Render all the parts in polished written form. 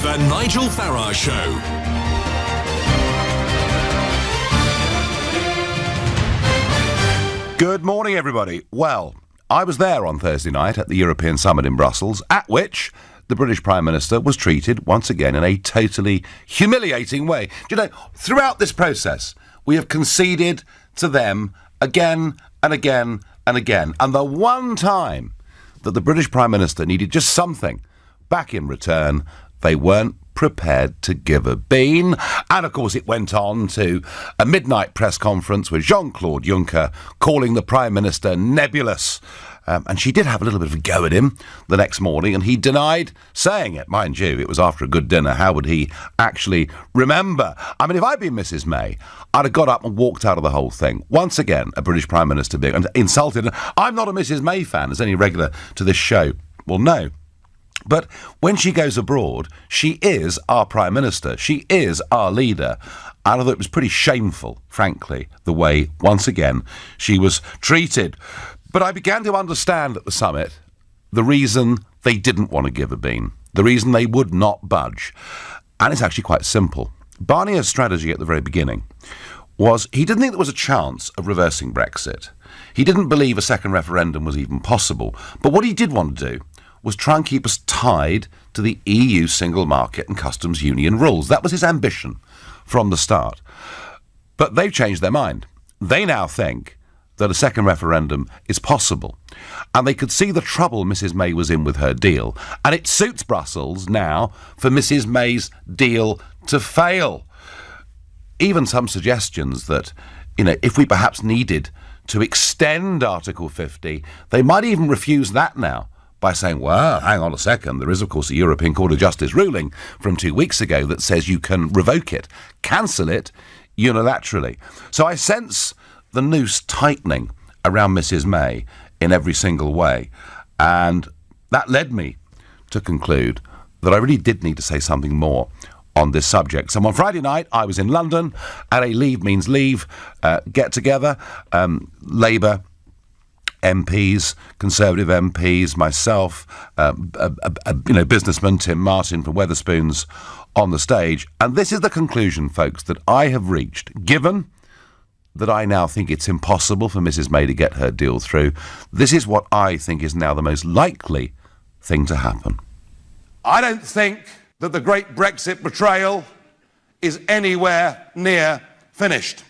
The Nigel Farage Show. Good morning, everybody. Well, I was there on Thursday night at the European Summit in Brussels, at which the British Prime Minister was treated once again in a totally humiliating way. Do you know, throughout this process, we have conceded to them again and again and again. And the one time that the British Prime Minister needed just something back in return, they weren't prepared to give a bean. And of course it went on to a midnight press conference with Jean-Claude Juncker calling the Prime Minister nebulous. And she did have a little bit of a go at him the next morning, and he denied saying it. Mind you, it was after a good dinner. How would he actually remember? I mean, if I'd been Mrs May, I'd have got up and walked out of the whole thing. Once again, a British Prime Minister being insulted. I'm not a Mrs May fan, as any regular to this show will know. But when she goes abroad, she is our Prime Minister. She is our leader. I thought it was pretty shameful, frankly, the way, once again, she was treated. But I began to understand at the summit the reason they didn't want to give a bean, the reason they would not budge. And it's actually quite simple. Barnier's strategy at the very beginning was he didn't think there was a chance of reversing Brexit. He didn't believe a second referendum was even possible. But what he did want to do was try and keep us tied to the EU single market and customs union rules. That was his ambition from the start. But they've changed their mind. They now think that a second referendum is possible. And they could see the trouble Mrs May was in with her deal. And it suits Brussels now for Mrs May's deal to fail. Even some suggestions that, if we perhaps needed to extend Article 50, they might even refuse that now, by saying, well, hang on a second, there is, of course, a European Court of Justice ruling from 2 weeks ago that says you can revoke it, cancel it unilaterally. So I sense the noose tightening around Mrs May in every single way. And that led me to conclude that I really did need to say something more on this subject. So on Friday night, I was in London at a Leave Means Leave get-together. Labour MPs, Conservative MPs, myself, businessman Tim Martin from Wetherspoons on the stage. And this is the conclusion, folks, that I have reached, given that I now think it's impossible for Mrs May to get her deal through. This is what I think is now the most likely thing to happen. I don't think that the great Brexit betrayal is anywhere near finished.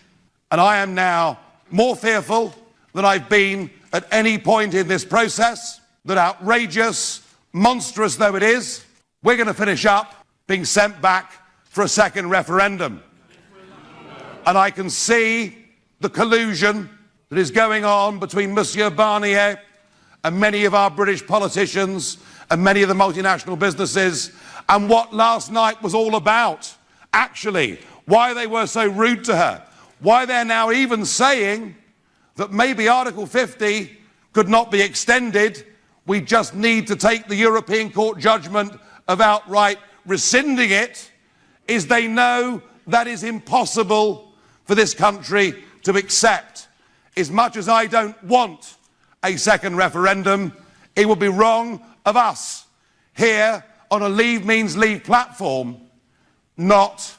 And I am now more fearful than I've been at any point in this process, that outrageous, monstrous though it is, we're going to finish up being sent back for a second referendum. And I can see the collusion that is going on between Monsieur Barnier and many of our British politicians and many of the multinational businesses, and what last night was all about, actually, why they were so rude to her, why they're now even saying that maybe Article 50 could not be extended. We just need to take the European Court judgment of outright rescinding it, is they know that is impossible for this country to accept. As much as I don't want a second referendum, it would be wrong of us here on a Leave Means Leave platform not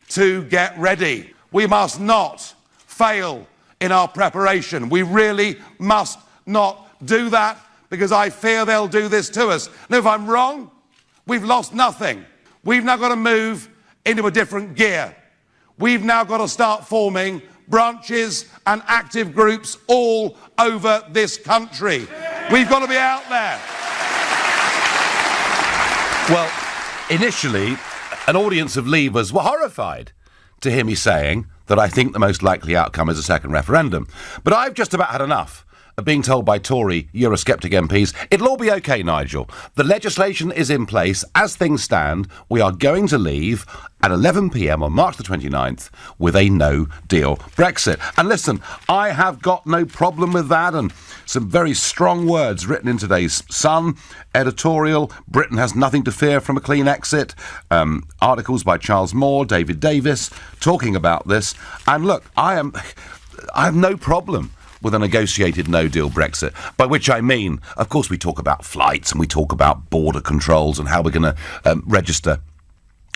to get ready. We must not fail in our preparation. We really must not do that, because I fear they'll do this to us. Now, if I'm wrong, we've lost nothing. We've now got to move into a different gear. We've now got to start forming branches and active groups all over this country. We've got to be out there. Well, initially, an audience of Leavers were horrified to hear me saying that I think the most likely outcome is a second referendum. But I've just about had enough of being told by Tory Eurosceptic MPs, it'll all be OK, Nigel. The legislation is in place. As things stand, we are going to leave at 11 p.m. on March the 29th with a no-deal Brexit. And listen, I have got no problem with that, and some very strong words written in today's Sun editorial. Britain has nothing to fear from a clean exit. Articles by Charles Moore, David Davis, talking about this. And look, I have no problem with a negotiated no-deal Brexit, by which I mean, of course, we talk about flights and we talk about border controls and how we're going to register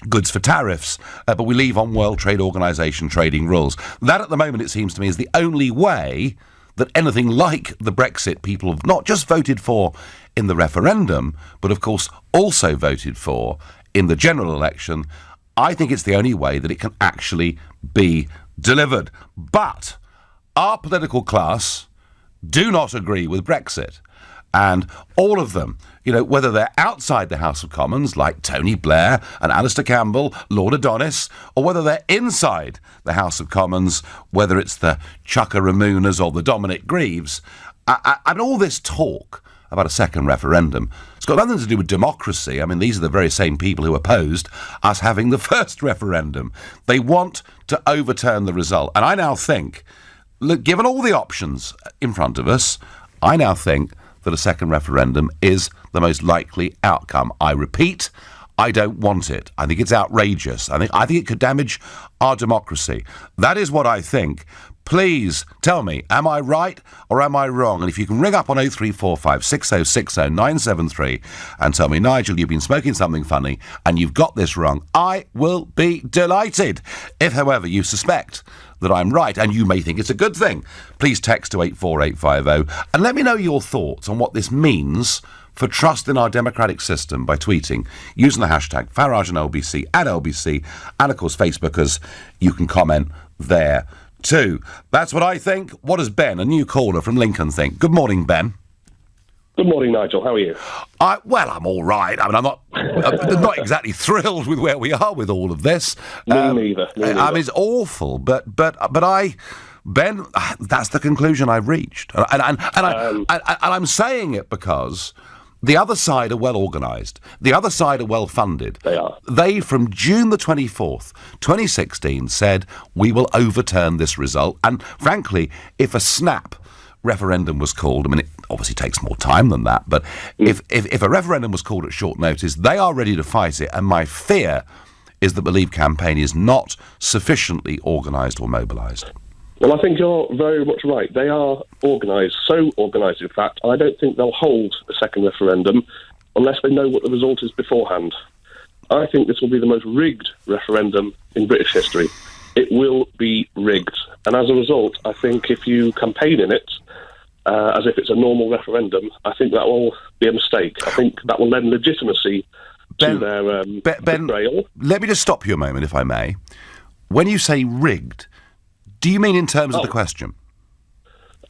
goods for tariffs, but we leave on World Trade Organization trading rules. That, at the moment, it seems to me, is the only way that anything like the Brexit people have not just voted for in the referendum, but of course also voted for in the general election. I think it's the only way that it can actually be delivered. But our political class do not agree with Brexit. And all of them, whether they're outside the House of Commons, like Tony Blair and Alistair Campbell, Lord Adonis, or whether they're inside the House of Commons, whether it's the Chuka Ramunas or the Dominic Greaves, and all this talk about a second referendum, it's got nothing to do with democracy. I mean, these are the very same people who opposed us having the first referendum. They want to overturn the result. And I now think, look, given all the options in front of us, I now think that a second referendum is the most likely outcome. I repeat, I don't want it. I think it's outrageous. I think it could damage our democracy. That is what I think. Please tell me, am I right or am I wrong? And if you can ring up on 0345 6060 973 and tell me, Nigel, you've been smoking something funny and you've got this wrong, I will be delighted. If, however, you suspect that I'm right, and you may think it's a good thing, please text to 84850 and let me know your thoughts on what this means for trust in our democratic system by tweeting using the hashtag Farage and LBC at LBC, and of course Facebookers, you can comment there too. That's what I think. What does Ben, a new caller from Lincoln, think? Good morning, Ben. Good morning, Nigel. How are you? Well, I'm all right. I mean, I'm not exactly thrilled with where we are with all of this. Me neither. I mean, it's awful. But Ben, that's the conclusion I've reached, and I'm saying it because the other side are well organised. The other side are well funded. They are. They, from June the 24th, 2016, said we will overturn this result. And frankly, if a snap referendum was called, I mean, it obviously takes more time than that, but if a referendum was called at short notice, they are ready to fight it. And my fear is that the Leave campaign is not sufficiently organised or mobilised. Well, I think you're very much right. They are organised, so organised, in fact, I don't think they'll hold a second referendum unless they know what the result is beforehand. I think this will be the most rigged referendum in British history. It will be rigged. And as a result, I think if you campaign in it as if it's a normal referendum, I think that will be a mistake. I think that will lend legitimacy to their betrayal. Let me just stop you a moment, if I may. When you say rigged, do you mean in terms of the question?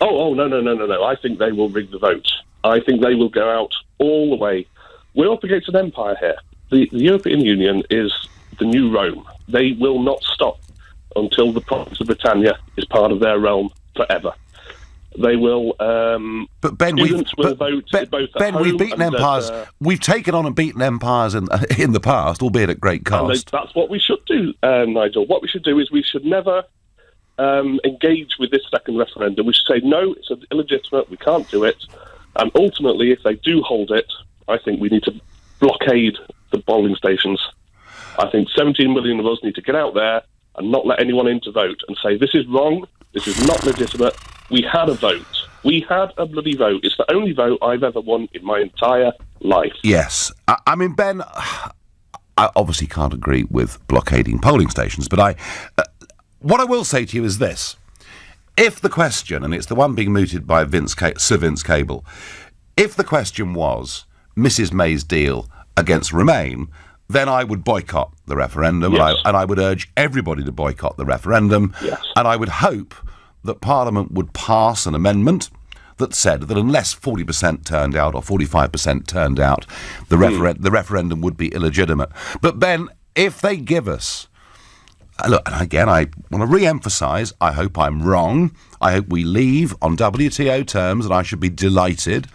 No. I think they will rig the vote. I think they will go out all the way. We're up against an empire here. The European Union is the new Rome. They will not stop until the province of Britannia is part of their realm forever. They will. But Ben, we've beaten empires. We've taken on and beaten empires in the past, albeit at great cost. That's what we should do, Nigel. What we should do is we should never engage with this second referendum. We should say no, it's illegitimate. We can't do it. And ultimately, if they do hold it, I think we need to blockade the polling stations. I think 17 million of us need to get out there and not let anyone in to vote and say, this is wrong, this is not legitimate. We had a vote. We had a bloody vote. It's the only vote I've ever won in my entire life. Yes. I mean, Ben, I obviously can't agree with blockading polling stations, but what I will say to you is this. If the question, and it's the one being mooted by Sir Vince Cable, if the question was Mrs May's deal against Remain, then I would boycott the referendum, yes. and I would urge everybody to boycott the referendum, yes. And I would hope that Parliament would pass an amendment that said that unless 40% turned out or 45% turned out, the referendum would be illegitimate. But Ben, if they give us... Look, and again, I want to re-emphasise, I hope I'm wrong. I hope we leave on WTO terms, and I should be delighted.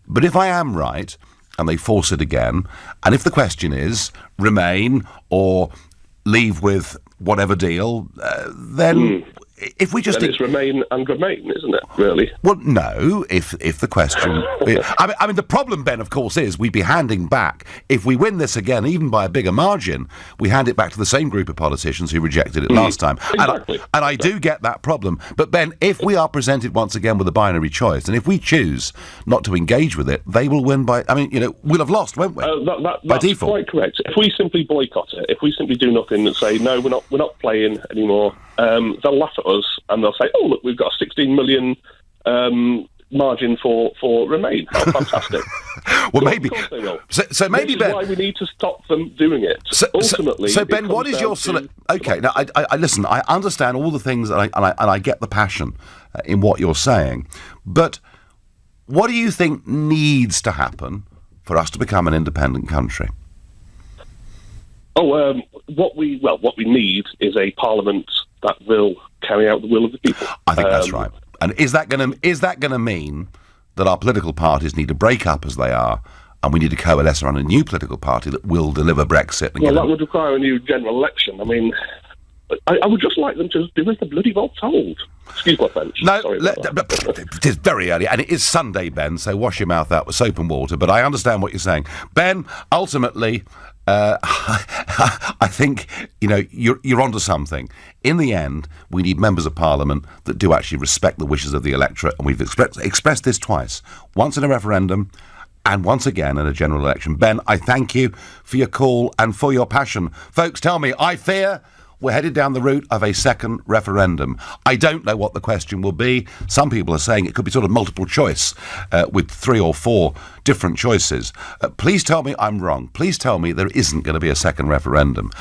But if I am right, and they force it again, and if the question is Remain or leave with whatever deal, then if we just... Then it's Remain and Remain, isn't it, really? Well, no, if the question... I mean, the problem, Ben, of course, is we'd be handing back, if we win this again, even by a bigger margin, we hand it back to the same group of politicians who rejected it last time. Exactly. And I do get that problem. But, Ben, if we are presented once again with a binary choice, and if we choose not to engage with it, they will win by... I mean, we'll have lost, won't we? By default. That's quite correct. If we simply boycott it, if we simply do nothing and say, no, we're not playing anymore, they'll laugh at us and they'll say, oh, look, we've got a 16 million margin for Remain. How fantastic. Well, maybe. Of course they will. So maybe, this is Ben... why we need to stop them doing it. Ultimately... So Ben, what is your... OK, now, I listen, I understand all the things, and I get the passion in what you're saying, but what do you think needs to happen for us to become an independent country? What we need is a parliament that will carry out the will of the people. I think that's right. And is that going to mean that our political parties need to break up as they are, and we need to coalesce around a new political party that will deliver Brexit? Well, that would require a new general election. I mean, I would just like them to do as the bloody well told. Excuse my French. No, Sorry it is very early, and it is Sunday, Ben, so wash your mouth out with soap and water, but I understand what you're saying. Ben, ultimately... I think, you're onto something. In the end, we need members of Parliament that do actually respect the wishes of the electorate, and we've expressed this twice. Once in a referendum, and once again in a general election. Ben, I thank you for your call and for your passion. Folks, tell me, I fear we're headed down the route of a second referendum. I don't know what the question will be. Some people are saying it could be sort of multiple choice with 3 or 4 different choices. Please tell me I'm wrong. Please tell me there isn't going to be a second referendum.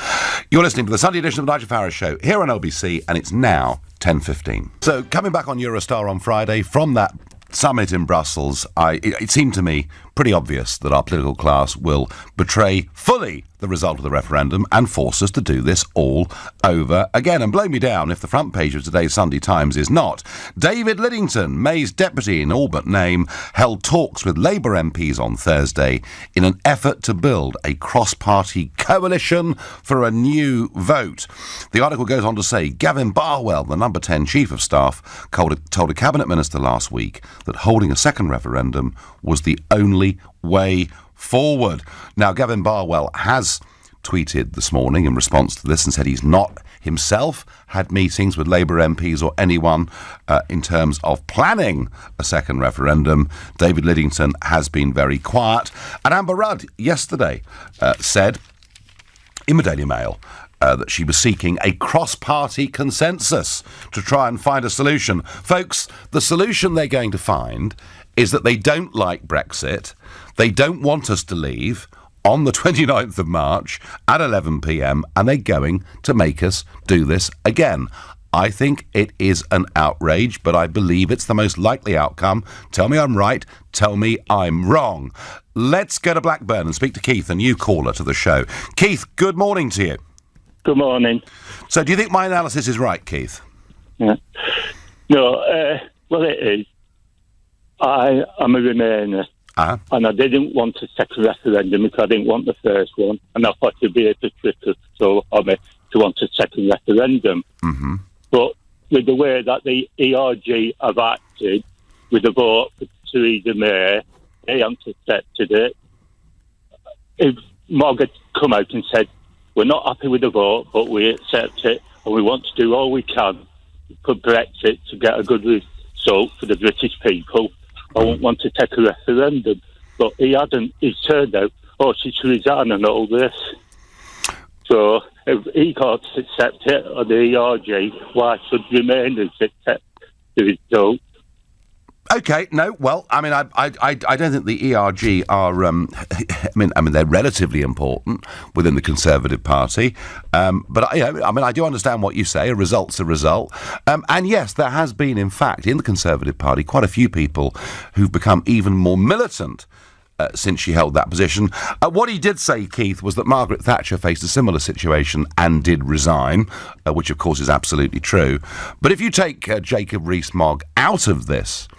You're listening to the Sunday edition of the Nigel Farage Show here on LBC, and it's now 10:15. So coming back on Eurostar on Friday from that summit in Brussels, it seemed to me pretty obvious that our political class will betray fully the result of the referendum and force us to do this all over again. And blow me down if the front page of today's Sunday Times is not. David Liddington, May's deputy in all but name, held talks with Labour MPs on Thursday in an effort to build a cross-party coalition for a new vote. The article goes on to say Gavin Barwell, the number 10 chief of staff, told a cabinet minister last week that holding a second referendum was the only way forward. Now, Gavin Barwell has tweeted this morning in response to this and said he's not himself had meetings with Labour MPs or anyone in terms of planning a second referendum. David Liddington has been very quiet. And Amber Rudd yesterday said in the Daily Mail that she was seeking a cross-party consensus to try and find a solution. Folks, the solution they're going to find is that they don't like Brexit, they don't want us to leave on the 29th of March at 11 p.m, and they're going to make us do this again. I think it is an outrage, but I believe it's the most likely outcome. Tell me I'm right, tell me I'm wrong. Let's go to Blackburn and speak to Keith, a new caller to the show. Keith, good morning to you. Good morning. So do you think my analysis is right, Keith? Yeah. No, well, it is. I am a Remainer, and I didn't want a second referendum because I didn't want the first one, and I thought it'd be a trick so on me to want a second referendum. Mm-hmm. But with the way that the ERG have acted, with the vote for Theresa May, they haven't accepted it. If Margaret come out and said, we're not happy with the vote, but we accept it, and we want to do all we can for Brexit to get a good result for the British people, I won't want to take a referendum. But he hadn't. He's turned out, she should resign and all this. So if he can't accept it, or the ERG, why should Remainers accept the result? Okay, no, well, I mean, I don't think the ERG are, I mean, they're relatively important within the Conservative Party, but, I do understand what you say, a result's a result, and yes, there has been, in fact, in the Conservative Party, quite a few people who've become even more militant since she held that position. What he did say, Keith, was that Margaret Thatcher faced a similar situation and did resign, which, of course, is absolutely true. But if you take Jacob Rees-Mogg out of this,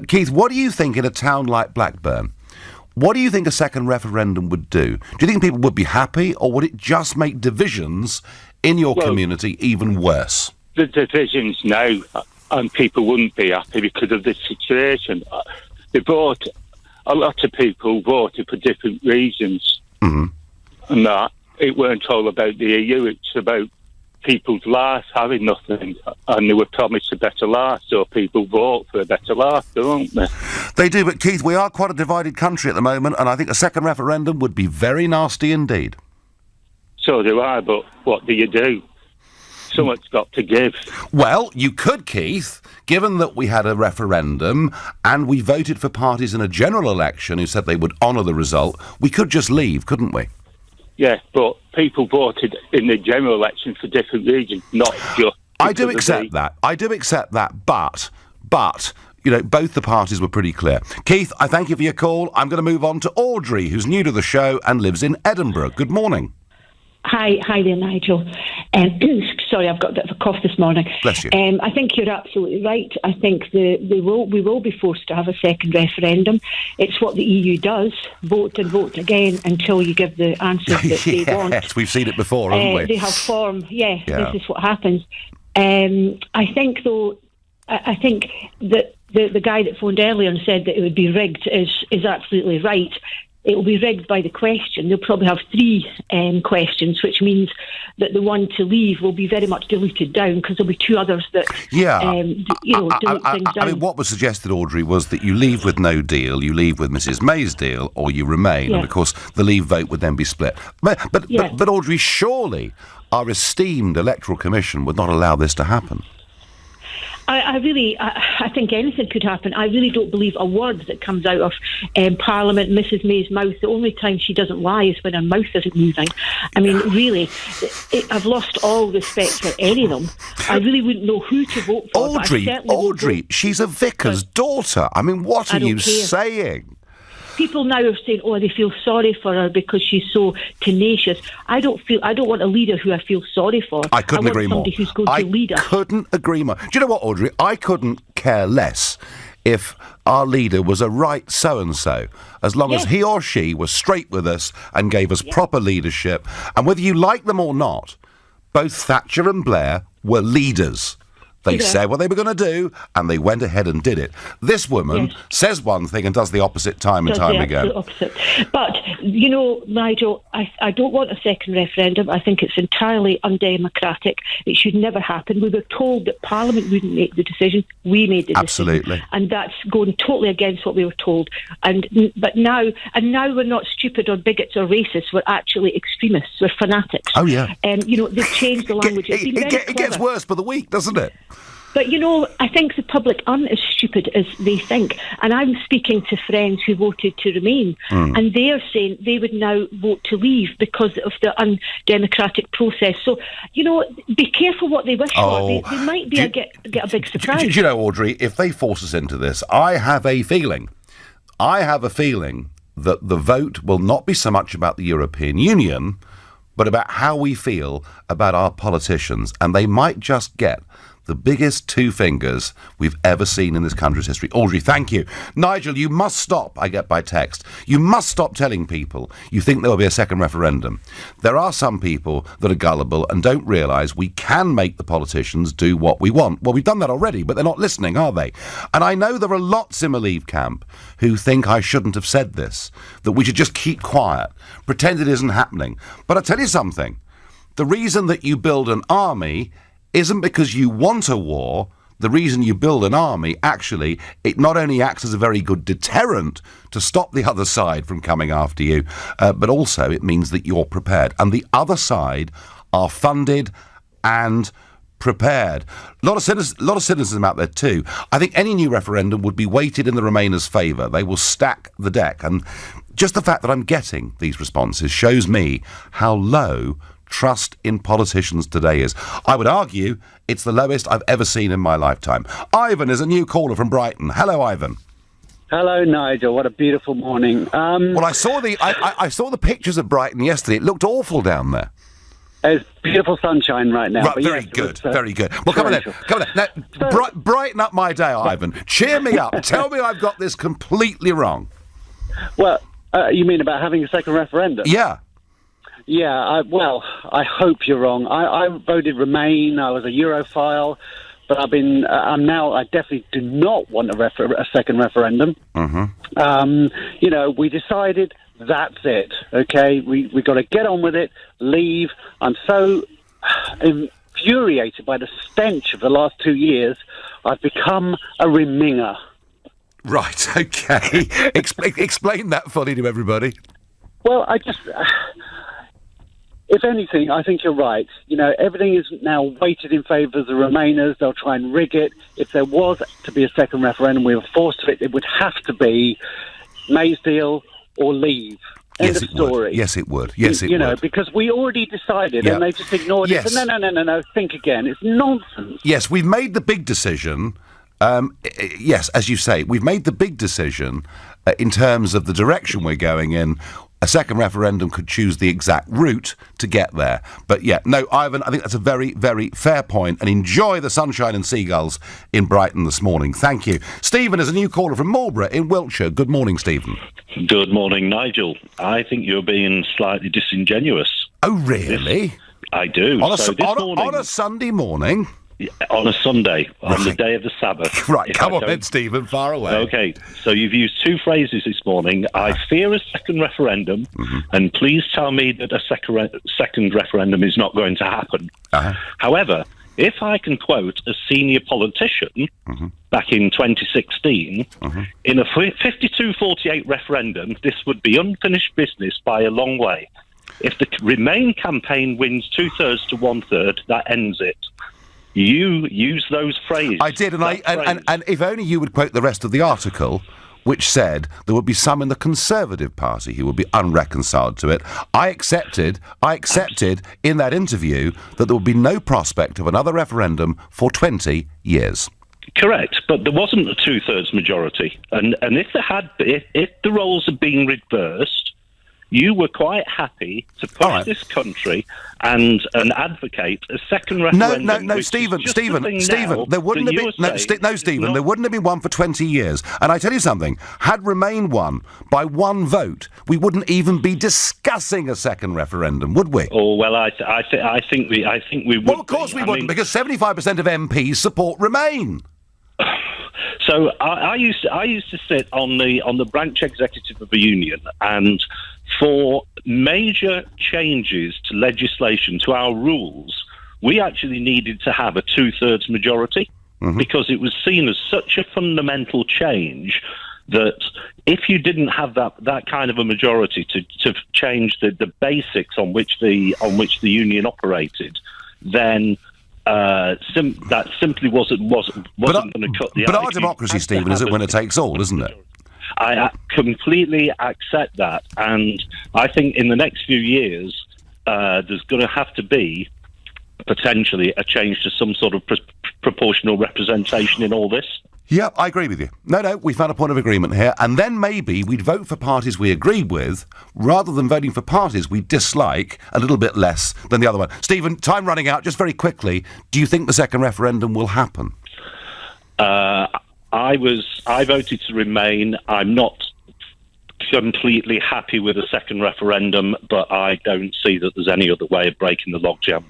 Keith, what do you think in a town like Blackburn? What do you think a second referendum would do? Do you think people would be happy, or would it just make divisions in your community even worse? the divisions now, and people wouldn't be happy because of the situation. A lot of people voted for different reasons, and that it weren't all about the EU. It's about people's lives having nothing, and they were promised a better life, so people vote for a better life, don't they? They do, but Keith, we are quite a divided country at the moment, and I think a second referendum would be very nasty indeed. So do I, but what do you do? Someone's got to give. Well, you could, Keith, given that we had a referendum and we voted for parties in a general election who said they would honour the result, we could just leave, couldn't we? Yeah, but people voted in the general election for different reasons, not just... I do accept that, but, you know, both the parties were pretty clear. Keith, I thank you for your call. I'm going to move on to Audrey, who's new to the show and lives in Edinburgh. Good morning. Hi there, Nigel. Sorry, I've got a bit of a cough this morning. Bless you. I think you're absolutely right. I think we will be forced to have a second referendum. It's what the EU does: vote and vote again until you give the answers that they want. Yes, we've seen it before, haven't we? They have form. Yeah, this is what happens. I think, though, I think that the guy that phoned earlier and said that it would be rigged is absolutely right. It will be rigged by the question. They'll probably have 3 questions, which means that the one to leave will be very much diluted down because there'll be 2 others that, dilute things down. I mean, what was suggested, Audrey, was that you leave with no deal, you leave with Mrs May's deal, or you remain, and of course the leave vote would then be split. But Audrey, surely our esteemed Electoral Commission would not allow this to happen. I think anything could happen. I really don't believe a word that comes out of Parliament, Mrs May's mouth. The only time she doesn't lie is when her mouth isn't moving. I mean, really, I've lost all respect for any of them. I really wouldn't know who to vote for. Audrey, she's a vicar's daughter. I mean, what are you saying? People now are saying, they feel sorry for her because she's so tenacious. I don't want a leader who I feel sorry for. I couldn't agree more. Somebody who's going to lead us. I couldn't agree more. Do you know what, Audrey? I couldn't care less if our leader was a right so-and-so, as long as he or she was straight with us and gave us proper leadership. And whether you like them or not, both Thatcher and Blair were leaders. They said what they were going to do, and they went ahead and did it. This woman says one thing and does the opposite time and time again. Opposite. But, you know, Nigel, I don't want a second referendum. I think it's entirely undemocratic. It should never happen. We were told that Parliament wouldn't make the decision. We made the decision. Absolutely. And that's going totally against what we were told. But now we're not stupid or bigots or racists. We're actually extremists. We're fanatics. Oh, yeah. You know, they've changed the language. It gets worse by the week, doesn't it? But, you know, I think the public aren't as stupid as they think. And I'm speaking to friends who voted to remain, and they're saying they would now vote to leave because of the undemocratic process. So, you know, be careful what they wish for. They might be get a big surprise. Do you know, Audrey, if they force us into this, I have a feeling that the vote will not be so much about the European Union, but about how we feel about our politicians. And they might just get the biggest 2 fingers we've ever seen in this country's history. Audrey, thank you. Nigel, you must stop, I get by text. You must stop telling people you think there will be a second referendum. There are some people that are gullible and don't realise we can make the politicians do what we want. Well, we've done that already, but they're not listening, are they? And I know there are lots in the Leave camp who think I shouldn't have said this, that we should just keep quiet, pretend it isn't happening. But I'll tell you something. The reason that you build an army isn't because you want a war. The reason you build an army, actually, it not only acts as a very good deterrent to stop the other side from coming after you, but also it means that you're prepared. And the other side are funded and prepared. A lot of cynicism out there too. I think any new referendum would be weighted in the Remainers' favour. They will stack the deck. And just the fact that I'm getting these responses shows me how low trust in politicians today is. I would argue it's the lowest I've ever seen in my lifetime. Ivan is a new caller from Brighton. Hello, Ivan. Hello, Nigel. What a beautiful morning. Well, I saw the pictures of Brighton yesterday. It looked awful down there. There's beautiful sunshine right now. Right, very good. Well, come on then. Now, brighten up my day, Ivan. Cheer me up. Tell me I've got this completely wrong. Well, you mean about having a second referendum? Yeah. Yeah, I hope you're wrong. I voted Remain. I was a Europhile, but I definitely do not want a second referendum. Mm-hmm. We decided that's it. Okay, we got to get on with it. Leave. I'm so infuriated by the stench of the last 2 years. I've become a Reminger. Right. Okay. Explain that fully to everybody. Well, if anything, I think you're right. Everything is now weighted in favour of the Remainers. They'll try and rig it. If there was to be a second referendum, we were forced to it would have to be May's deal or leave. End of story. Yes, it would. Yes, it would. Because we already decided and they just ignored it. But no, think again. It's nonsense. Yes, we've made the big decision. Yes, as you say, we've made the big decision in terms of the direction we're going in. A second referendum could choose the exact route to get there. But yeah, no, Ivan, I think that's a very, very fair point, and enjoy the sunshine and seagulls in Brighton this morning. Thank you. Stephen is a new caller from Marlborough in Wiltshire. Good morning, Stephen. Good morning, Nigel. I think you're being slightly disingenuous. Oh, really? I do. On a Sunday morning? On a Sunday, on the day of the Sabbath. Right, come on then, Stephen, far away. Okay, so you've used two phrases this morning. I fear a second referendum, and please tell me that a second referendum is not going to happen. However, if I can quote a senior politician back in 2016, in a 52-48 referendum, this would be unfinished business by a long way. If the Remain campaign wins 2/3 to 1/3, that ends it. You use those phrases. I did, and if only you would quote the rest of the article, which said there would be some in the Conservative Party who would be unreconciled to it. I accepted in that interview that there would be no prospect of another referendum for 20 years. Correct, but there wasn't a 2/3 majority, and if the roles had been reversed, you were quite happy to push this country and advocate a second referendum. No, Stephen. There wouldn't have been Stephen. There wouldn't have been one for 20 years. And I tell you something: had Remain won by one vote, we wouldn't even be discussing a second referendum, would we? Oh well, I think we would. Well, of course we wouldn't, because 75% of MPs support Remain. So I used to sit on the branch executive of a union, and for major changes to legislation, to our rules, we actually needed to have a 2/3 majority because it was seen as such a fundamental change that if you didn't have that kind of a majority to change the basics on which the union operated, then that simply wasn't going to cut the. But our democracy, Stephen, is it winner takes all, isn't it? I completely accept that, and I think in the next few years there's going to have to be potentially a change to some sort of proportional representation in all this. Yeah, I agree with you. No, we found a point of agreement here, and then maybe we'd vote for parties we agree with, rather than voting for parties we dislike a little bit less than the other one. Stephen, time running out, just very quickly, do you think the second referendum will happen? I voted to Remain. I'm not completely happy with a second referendum, but I don't see that there's any other way of breaking the logjam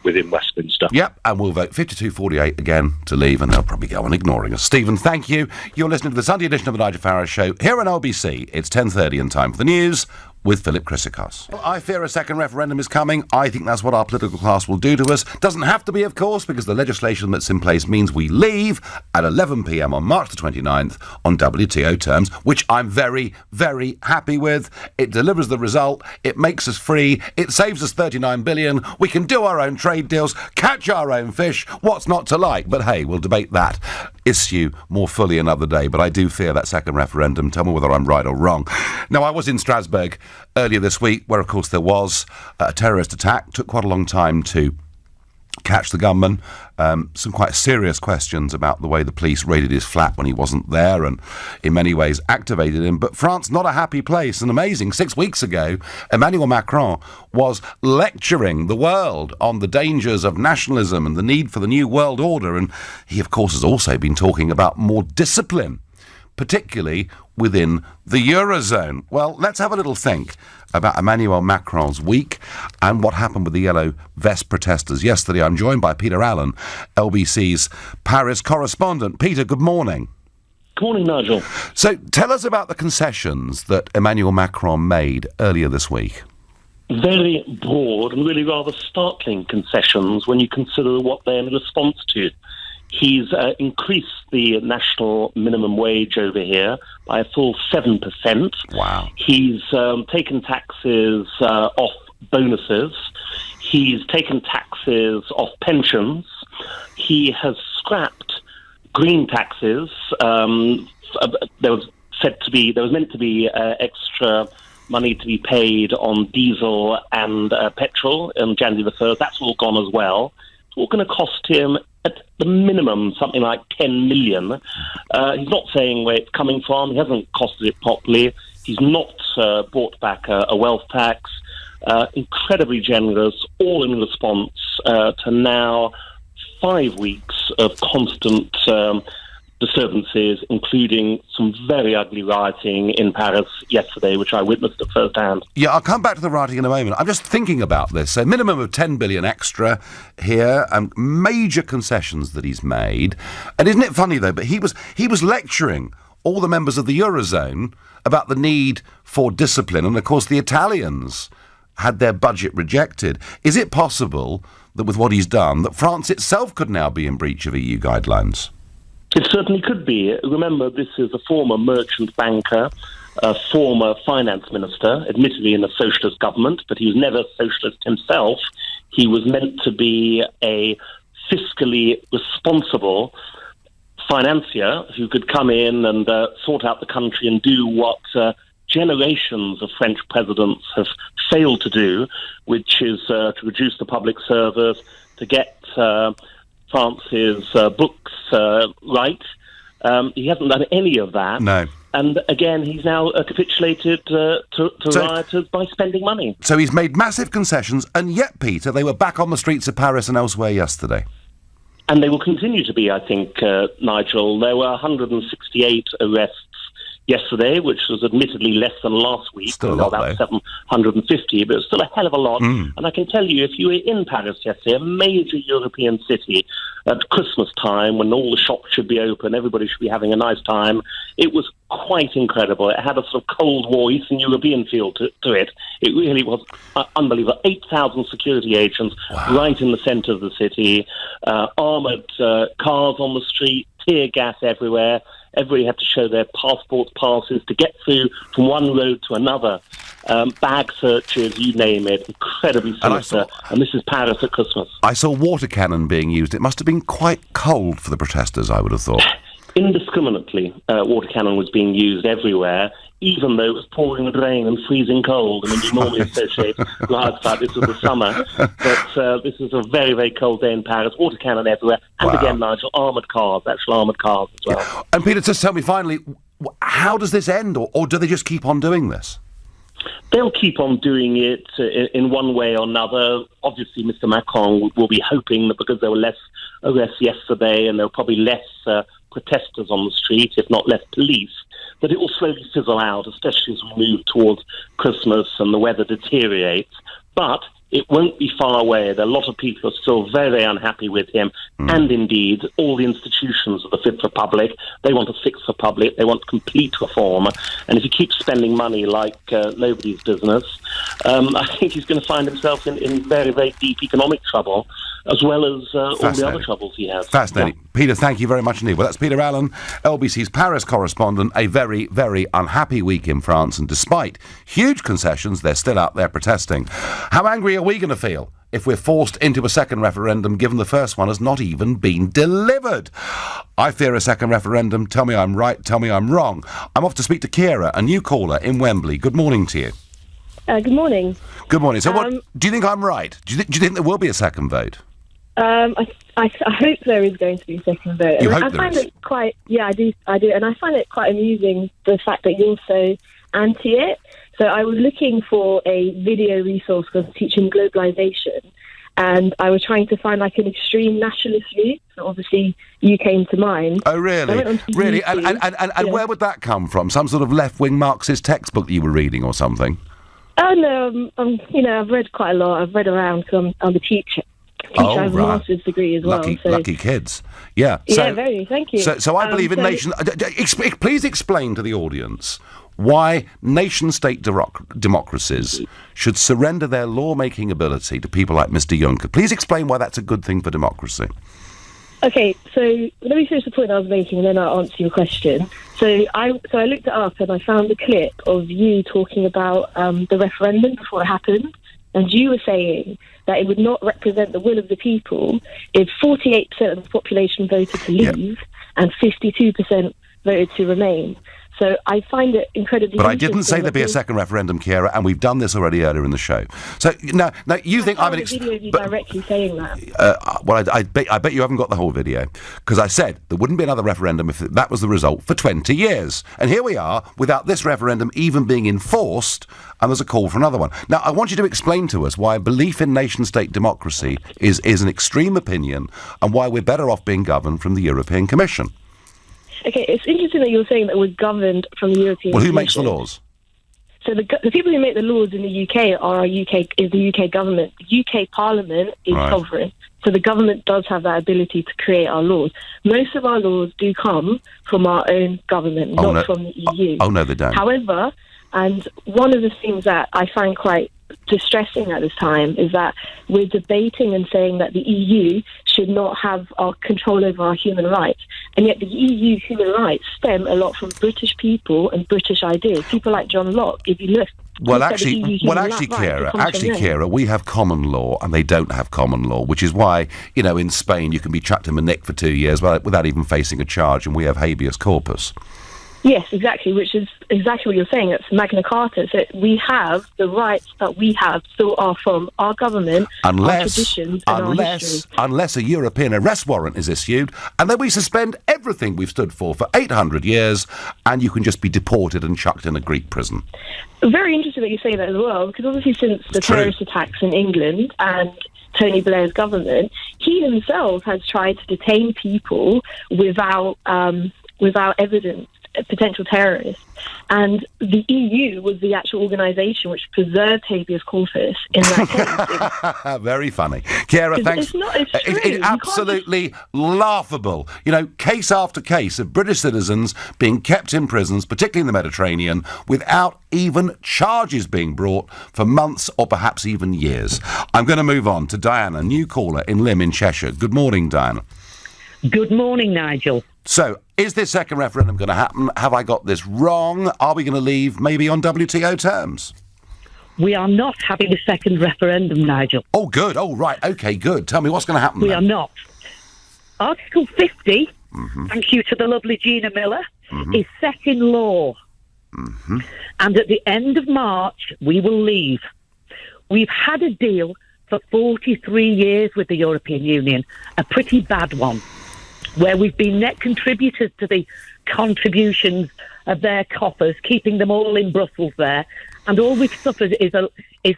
within Westminster. Yep, and we'll vote 52-48 again to leave, and they'll probably go on ignoring us. Stephen, thank you. You're listening to the Sunday edition of the Nigel Farage Show here on LBC. It's 10:30 and time for the news with Philip Chrysikos. Well, I fear a second referendum is coming. I think that's what our political class will do to us. Doesn't have to be, of course, because the legislation that's in place means we leave at 11 p.m. on March the 29th on WTO terms, which I'm very, very happy with. It delivers the result. It makes us free. It saves us $39 billion. We can do our own trade deals, catch our own fish. What's not to like? But hey, we'll debate that issue more fully another day. But I do fear that second referendum. Tell me whether I'm right or wrong. Now, I was in Strasbourg earlier this week, where, of course, there was a terrorist attack. Took quite a long time to catch the gunman. Some quite serious questions about the way the police raided his flat when he wasn't there and in many ways activated him. But France, not a happy place. And amazing, 6 weeks ago, Emmanuel Macron was lecturing the world on the dangers of nationalism and the need for the new world order. And he, of course, has also been talking about more discipline. particularly within the Eurozone. Well, let's have a little think about Emmanuel Macron's week and what happened with the yellow vest protesters yesterday. I'm joined by Peter Allen, LBC's Paris correspondent. Peter, good morning. Good morning, Nigel. So tell us about the concessions that Emmanuel Macron made earlier this week. Very broad and really rather startling concessions when you consider what they're in response to. He's increased the national minimum wage over here by a full 7%. Wow. He's taken taxes off bonuses. He's taken taxes off pensions. He has scrapped green taxes. There was meant to be extra money to be paid on diesel and petrol on January the 1st. That's all gone as well. It's all going to cost him, at the minimum, something like 10 million. He's not saying where it's coming from. He hasn't costed it properly. He's not brought back a wealth tax. Incredibly generous, all in response to now 5 weeks of constant disturbances, including some very ugly rioting in Paris yesterday, which I witnessed at first hand. Yeah, I'll come back to the rioting in a moment. I'm just thinking about this. A minimum of 10 billion extra here, and major concessions that he's made. And isn't it funny, though, but he was lecturing all the members of the Eurozone about the need for discipline, and, of course, the Italians had their budget rejected. Is it possible that with what he's done, that France itself could now be in breach of EU guidelines? It certainly could be. Remember, this is a former merchant banker, a former finance minister, admittedly in a socialist government, but he was never socialist himself. He was meant to be a fiscally responsible financier who could come in and sort out the country and do what generations of French presidents have failed to do, which is to reduce the public service, to get France's books right. He hasn't done any of that. No. And again, he's now capitulated to rioters by spending money. So he's made massive concessions, and yet, Peter, they were back on the streets of Paris and elsewhere yesterday. And they will continue to be, I think, Nigel. There were 168 arrests yesterday, which was admittedly less than last week. Still a lot, about 750, but it's still a hell of a lot. And I can tell you, if you were in Paris yesterday, a major European city, at Christmas time, when all the shops should be open, everybody should be having a nice time, it was quite incredible. It had a sort of Cold War Eastern European feel to it. It really was unbelievable. 8,000 security agents right in the centre of the city, armoured cars on the street, tear gas everywhere. Everybody had to show their passports, passes to get through from one road to another. Bag searches, you name it, incredibly sinister. And this is Paris at Christmas. I saw water cannon being used. It must have been quite cold for the protesters, I would have thought. Indiscriminately, water cannon was being used everywhere, even though it was pouring with rain and freezing cold. I mean, you normally associate riots like this with the summer, but this is a very, very cold day in Paris. Water cannon everywhere. And again, Nigel, armoured cars, actual armoured cars as well. Yeah. And Peter, just tell me finally, how does this end, or do they just keep on doing this? They'll keep on doing it in one way or another. Obviously, Mr. Macron will be hoping that because there were less arrests yesterday and there were probably less protesters on the street, if not less police, that it will slowly fizzle out, especially as we move towards Christmas and the weather deteriorates. But it won't be far away. There are a lot of people who are still very, very unhappy with him, and indeed all the institutions of the Fifth Republic. They want a Sixth Republic. They want complete reform. And if he keeps spending money like nobody's business, I think he's going to find himself in very, very deep economic trouble, as well as all the other troubles he has. Fascinating. Yeah. Peter, thank you very much indeed. Well, that's Peter Allen, LBC's Paris correspondent. A very, very unhappy week in France, and despite huge concessions, they're still out there protesting. How angry are we going to feel if we're forced into a second referendum, given the first one has not even been delivered? I fear a second referendum. Tell me I'm right, tell me I'm wrong. I'm off to speak to Kira, a new caller in Wembley. Good morning to you. Good morning. Good morning. So what, do you think I'm right? Do you think there will be a second vote? I hope there is going to be a second vote. You and hope I find it quite, I do, and I find it quite amusing, the fact that you're so anti it. So I was looking for a video resource for teaching globalization, and I was trying to find like an extreme nationalist view. So obviously, you came to mind. Oh, really? Really? And where would that come from? Some sort of left-wing Marxist textbook that you were reading or something? Oh no, I've read quite a lot. I've read around because I'm a teacher. I have a master's degree as well. Lucky kids. Yeah. Yeah, very. Thank you. So I believe in nation. Please explain to the audience why nation-state democracies should surrender their law-making ability to people like Mr. Juncker. Please explain why that's a good thing for democracy. Okay, so let me finish the point I was making, and then I'll answer your question. So I looked it up, and I found a clip of you talking about the referendum before it happened, and you were saying that it would not represent the will of the people if 48% of the population voted to leave and 52% voted to remain. So I find it incredibly But I didn't say there'd be a second referendum, Ciara, and we've done this already earlier in the show. So now you think I'm an... video of you directly saying that. Well, I bet you haven't got the whole video, because I said there wouldn't be another referendum if that was the result for 20 years. And here we are, without this referendum even being enforced, and there's a call for another one. Now, I want you to explain to us why belief in nation-state democracy is an extreme opinion, and why we're better off being governed from the European Commission. Okay, it's interesting that you're saying that we're governed from the European Well, who Commission. makes the laws? So the people who make the laws in the UK is the UK government. The UK Parliament is sovereign. So the government does have that ability to create our laws. Most of our laws do come from our own government, not from the EU. Oh, no, they don't. However, and one of the things that I find quite distressing at this time is that we're debating and saying that the EU should not have our control over our human rights, and yet the EU human rights stem a lot from British people and British ideas. People like John Locke, if you look. Ciara, we have common law and they don't have common law, which is why, in Spain you can be chucked in the nick for 2 years without even facing a charge, and we have habeas corpus. Yes, exactly, which is exactly what you're saying. It's Magna Carta. So we have the rights that we have still are from our government, our traditions, and our history. Unless a European arrest warrant is issued, and then we suspend everything we've stood for 800 years, and you can just be deported and chucked in a Greek prison. Very interesting that you say that as well, because obviously since the terrorist attacks in England and Tony Blair's government, he himself has tried to detain people without evidence, potential terrorists, and the EU was the actual organisation which preserved habeas corpus in that case. Very funny. Ciara, thanks. It's absolutely laughable. Case after case of British citizens being kept in prisons, particularly in the Mediterranean, without even charges being brought for months or perhaps even years. I'm going to move on to Diana, new caller in Lymm in Cheshire. Good morning, Diana. Good morning, Nigel. So, is this second referendum going to happen? Have I got this wrong? Are we going to leave maybe on WTO terms? We are not having a second referendum, Nigel. Oh, good. Oh, right. OK, good. Tell me what's going to happen We then. are not. Article 50, thank you to the lovely Gina Miller, is set in law. And at the end of March, we will leave. We've had a deal for 43 years with the European Union, a pretty bad one, where we've been net contributors to the contributions of their coffers, keeping them all in Brussels there, and all we've suffered is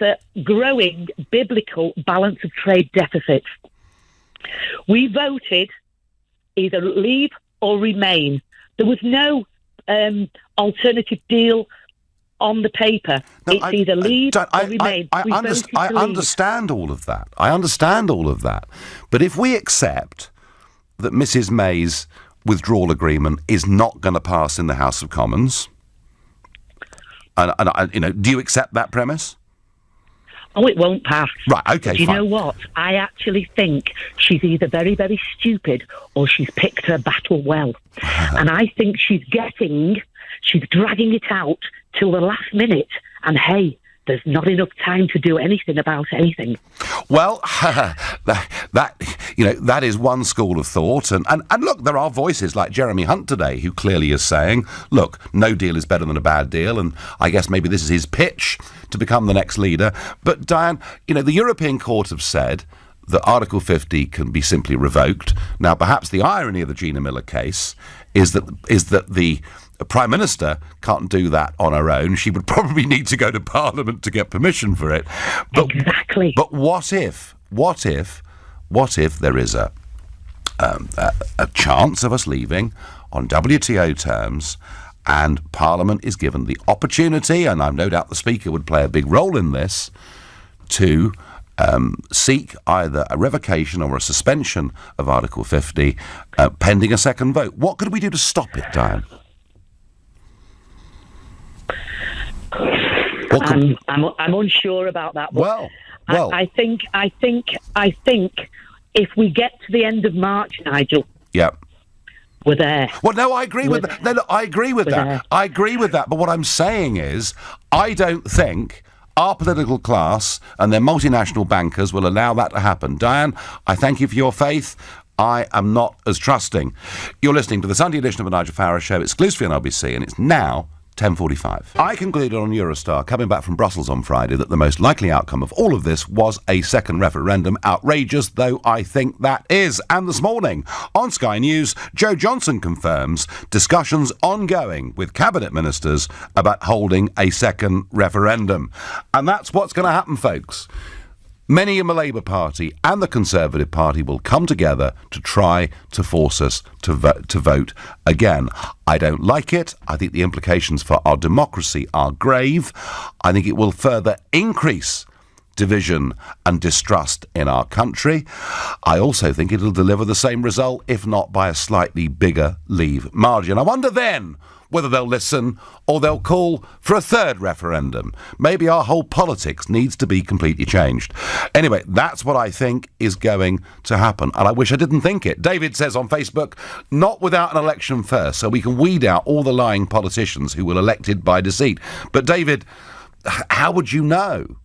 a growing biblical balance of trade deficit. We voted either leave or remain. There was no alternative deal on the paper. It's either leave or remain. I understand all of that. I understand all of that. But if we accept that Mrs May's withdrawal agreement is not going to pass in the House of Commons, and do you accept that premise? Oh, it won't pass. Right, OK, Do you know what? I actually think she's either very, very stupid or she's picked her battle well. And I think she's dragging it out till the last minute. And hey, there's not enough time to do anything about anything. Well, that is one school of thought. And look, there are voices like Jeremy Hunt today who clearly is saying, look, no deal is better than a bad deal. And I guess maybe this is his pitch to become the next leader. But Diane, the European Court have said that Article 50 can be simply revoked. Now, perhaps the irony of the Gina Miller case is that the Prime Minister can't do that on her own. She would probably need to go to Parliament to get permission for it. Exactly. But what if what if there is a chance of us leaving on WTO terms, and Parliament is given the opportunity, and I've no doubt the Speaker would play a big role in this, to seek either a revocation or a suspension of Article 50 pending a second vote. What could we do to stop it, Diane? I'm unsure about that. Well, I think if we get to the end of March, Nigel, we're there. Well, no, I agree with that. No, I agree with that. There. I agree with that. But what I'm saying is, I don't think our political class and their multinational bankers will allow that to happen. Diane, I thank you for your faith. I am not as trusting. You're listening to the Sunday edition of the Nigel Farage Show, exclusively on LBC, and it's now 10:45. I concluded on Eurostar, coming back from Brussels on Friday, that the most likely outcome of all of this was a second referendum. Outrageous though I think that is. And this morning, on Sky News, Joe Johnson confirms discussions ongoing with cabinet ministers about holding a second referendum. And that's what's going to happen, folks. Many in the Labour Party and the Conservative Party will come together to try to force us to vote again. I don't like it. I think the implications for our democracy are grave. I think it will further increase division and distrust in our country. I also think it'll deliver the same result, if not by a slightly bigger leave margin. I wonder then whether they'll listen or they'll call for a third referendum. Maybe our whole politics needs to be completely changed. Anyway, that's what I think is going to happen, and I wish I didn't think it. David says on Facebook, not without an election first, so we can weed out all the lying politicians who were elected by deceit. But David, how would you know?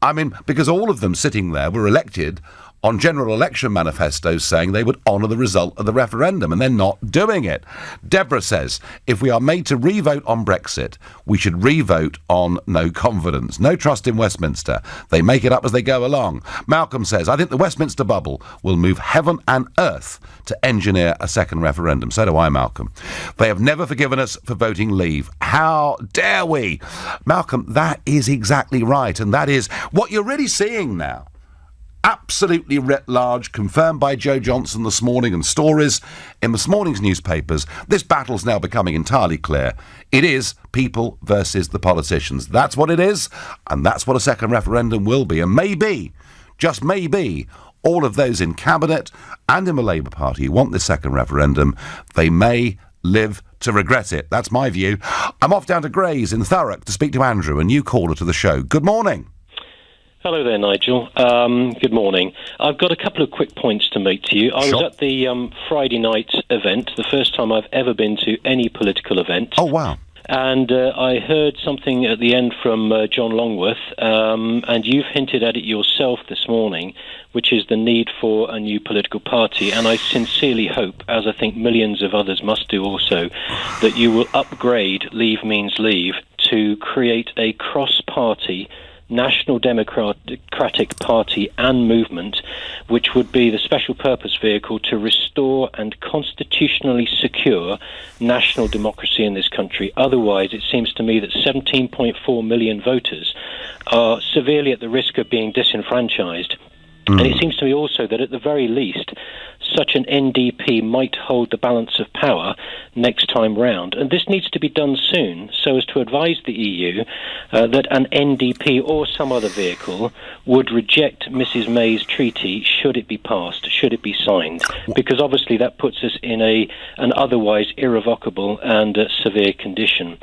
I mean, because all of them sitting there were elected on general election manifestos saying they would honour the result of the referendum, and they're not doing it. Deborah says, if we are made to re-vote on Brexit, we should re-vote on no confidence. No trust in Westminster. They make it up as they go along. Malcolm says, I think the Westminster bubble will move heaven and earth to engineer a second referendum. So do I, Malcolm. They have never forgiven us for voting leave. How dare we? Malcolm, that is exactly right, and that is what you're really seeing now. Absolutely writ large, confirmed by Joe Johnson this morning, and stories in this morning's newspapers. This battle's now becoming entirely clear. It is people versus the politicians. That's what it is, and that's what a second referendum will be. And maybe, just maybe, all of those in Cabinet and in the Labour Party who want this second referendum, they may live to regret it. That's my view. I'm off down to Grays in Thurrock to speak to Andrew, a new caller to the show. Good morning. Hello there, Nigel. Good morning. I've got a couple of quick points to make to you. I was at the Friday night event, the first time I've ever been to any political event. Oh, wow. And I heard something at the end from John Longworth, and you've hinted at it yourself this morning, which is the need for a new political party. And I sincerely hope, as I think millions of others must do also, that you will upgrade Leave Means Leave to create a cross-party National Democratic Party and movement, which would be the special purpose vehicle to restore and constitutionally secure national democracy in this country. Otherwise, it seems to me that 17.4 million voters are severely at the risk of being disenfranchised. And it seems to me also that at the very least, such an NDP might hold the balance of power next time round. And this needs to be done soon so as to advise the EU that an NDP or some other vehicle would reject Mrs May's treaty should it be passed, should it be signed. Because obviously that puts us in an otherwise irrevocable and severe condition.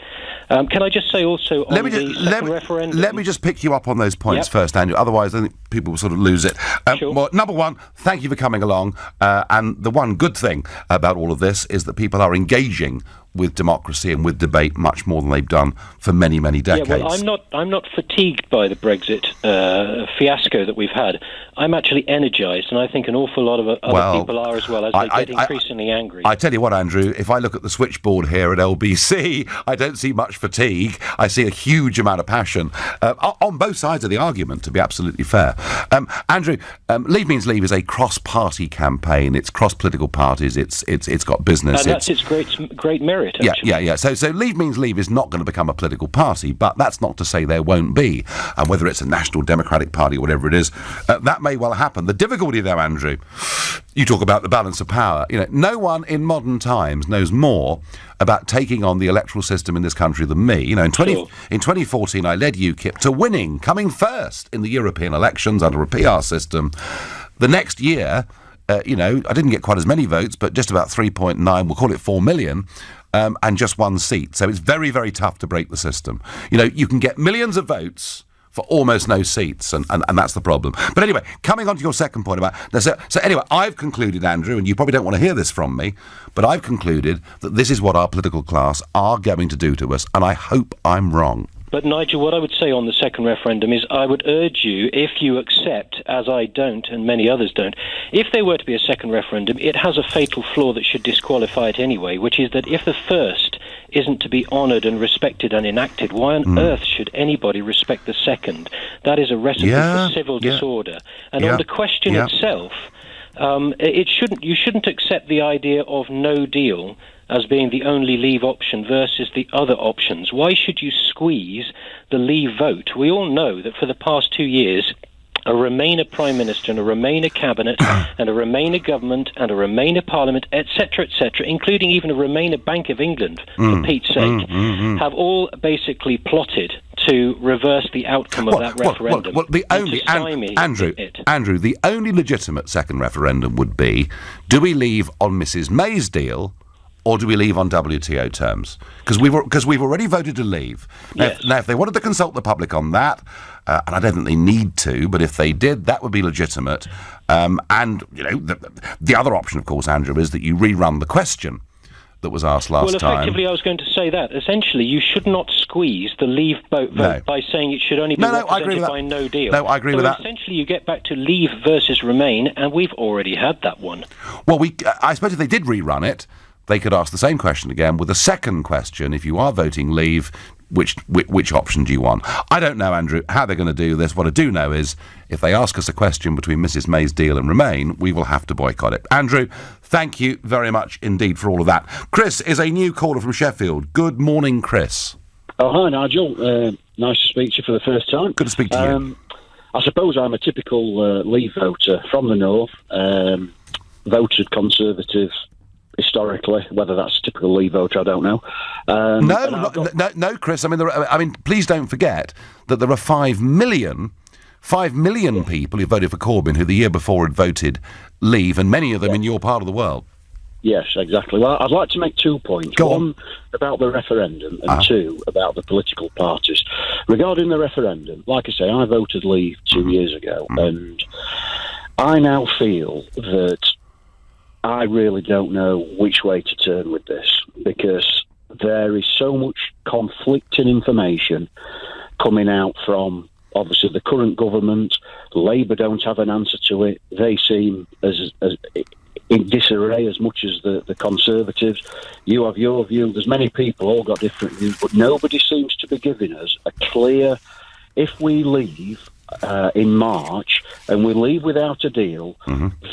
Can I just say also on the second referendum... Let me just pick you up on those points first, Andrew. Otherwise, I think people will sort of lose it. Sure. Well, number one, thank you for coming along. And the one good thing about all of this is that people are engaging with democracy and with debate much more than they've done for many, many decades. Yeah, well, I'm not fatigued by the Brexit fiasco that we've had. I'm actually energised, and I think an awful lot of other people are as well, as they get increasingly angry. I tell you what, Andrew, if I look at the switchboard here at LBC, I don't see much fatigue. I see a huge amount of passion on both sides of the argument, to be absolutely fair. Andrew, Leave Means Leave is a cross-party campaign. It's cross-political parties. It's got business. And that's its great merit. it, actually. Yeah. So Leave Means Leave is not going to become a political party, but that's not to say there won't be. And whether it's a National Democratic Party or whatever it is, that may well happen. The difficulty, though, Andrew, you talk about the balance of power. No one in modern times knows more about taking on the electoral system in this country than me. In 2014, I led UKIP to winning, coming first in the European elections under a PR system. The next year, I didn't get quite as many votes, but just about 3.9, we'll call it 4 million, and just one seat. So it's very, very tough to break the system. You can get millions of votes for almost no seats, and that's the problem. But anyway, coming on to your second point about... So anyway, I've concluded, Andrew, and you probably don't want to hear this from me, but I've concluded that this is what our political class are going to do to us, and I hope I'm wrong. But, Nigel, what I would say on the second referendum is I would urge you, if you accept, as I don't and many others don't, if there were to be a second referendum, it has a fatal flaw that should disqualify it anyway, which is that if the first isn't to be honoured and respected and enacted, why on earth should anybody respect the second? That is a recipe for civil disorder. And on the question itself, you shouldn't accept the idea of no deal as being the only Leave option versus the other options. Why should you squeeze the Leave vote? We all know that for the past 2 years, a Remainer Prime Minister and a Remainer Cabinet and a Remainer Government and a Remainer Parliament, etc., including even a Remainer Bank of England, for Pete's sake, have all basically plotted to reverse the outcome of that referendum. Andrew, the only legitimate second referendum would be, do we leave on Mrs May's deal, or do we leave on WTO terms? Because we've already voted to leave. Now, if they wanted to consult the public on that, and I don't think they need to, but if they did, that would be legitimate. And the other option, of course, Andrew, is that you rerun the question that was asked last time. Well, effectively, I was going to say that. Essentially, you should not squeeze the Leave vote by saying it should only be represented by no deal. No, I agree with that. Essentially, you get back to Leave versus Remain, and we've already had that one. Well, I suppose if they did rerun it, they could ask the same question again with a second question. If you are voting Leave, which option do you want? I don't know, Andrew, how they're going to do this. What I do know is if they ask us a question between Mrs May's deal and Remain, we will have to boycott it. Andrew, thank you very much indeed for all of that. Chris is a new caller from Sheffield. Good morning, Chris. Oh, hi, Nigel. Nice to speak to you for the first time. Good to speak to you. I suppose I'm a typical Leave voter from the north, voted Conservative historically. Whether that's a typical Leave voter, I don't know. No, Chris. I mean, please don't forget that there are 5 million people who voted for Corbyn who the year before had voted Leave, and many of them in your part of the world. Yes, exactly. Well, I'd like to make 2 points. One about the referendum, and two about the political parties. Regarding the referendum, like I say, I voted Leave 2 years ago, and I now feel that I really don't know which way to turn with this, because there is so much conflicting information coming out from, obviously, the current government. Labour don't have an answer to it. They seem as in disarray as much as the Conservatives. You have your view. There's many people, all got different views, but nobody seems to be giving us a clear, if we leave in March and we leave without a deal,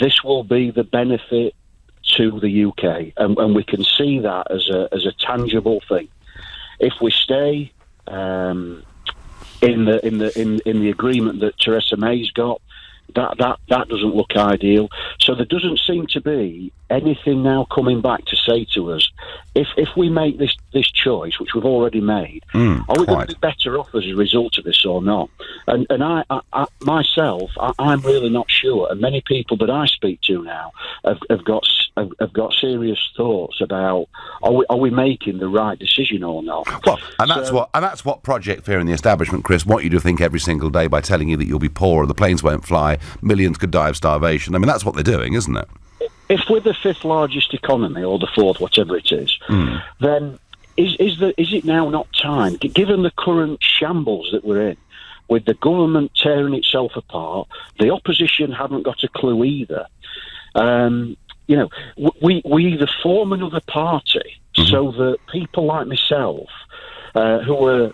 this will be the benefit to the UK, and we can see that as a tangible thing. If we stay in the agreement that Theresa May's got, that doesn't look ideal. So there doesn't seem to be anything now coming back to say to us, if we make this choice, which we've already made, are we going to be better off as a result of this or not? And I myself, I'm really not sure. And many people that I speak to now have got serious thoughts about are we making the right decision or not? Well, that's what Project Fear and the establishment, Chris, want you to think every single day by telling you that you'll be poor, the planes won't fly, millions could die of starvation. I mean, that's what they're doing, isn't it? If we're the 5th largest economy, or the 4th, whatever it is, then is it now not time, given the current shambles that we're in, with the government tearing itself apart, the opposition haven't got a clue either. We either form another party so that people like myself, who are,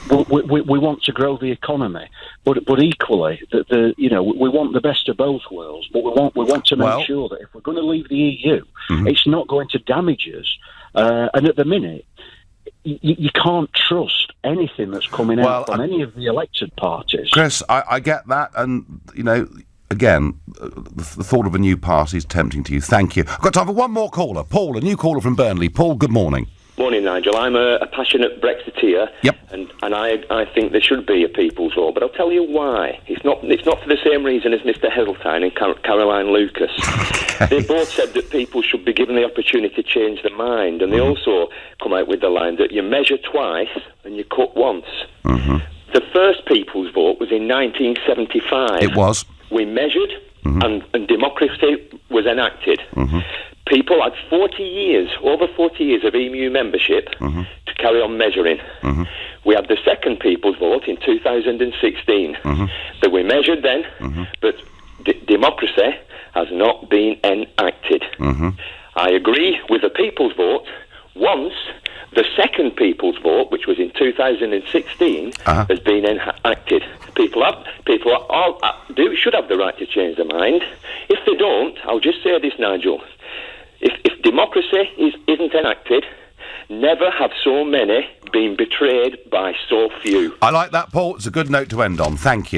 we want to grow the economy, but equally, we want the best of both worlds. But we want to make sure that if we're going to leave the EU, it's not going to damage us. And at the minute, you can't trust anything that's coming out from any of the elected parties. Chris, I get that, and again, the thought of a new party is tempting to you. Thank you. I've got time for one more caller. Paul, a new caller from Burnley. Paul, good morning. Morning, Nigel. I'm a passionate Brexiteer. Yep. And I think there should be a people's vote, but I'll tell you why. It's not for the same reason as Mr. Heseltine and Caroline Lucas. They both said that people should be given the opportunity to change their mind, and they also come out with the line that you measure twice and you cut once. The first people's vote was in 1975. It was. We measured, and democracy was enacted. People had over 40 years of EMU membership to carry on measuring. We had the second people's vote in 2016 that we measured then, but democracy has not been enacted. I agree with the people's vote. Once the second people's vote, which was in 2016, has been enacted. People should have the right to change their mind. If they don't, I'll just say this, Nigel. If democracy isn't enacted, never have so many been betrayed by so few. I like that, Paul. It's a good note to end on. Thank you.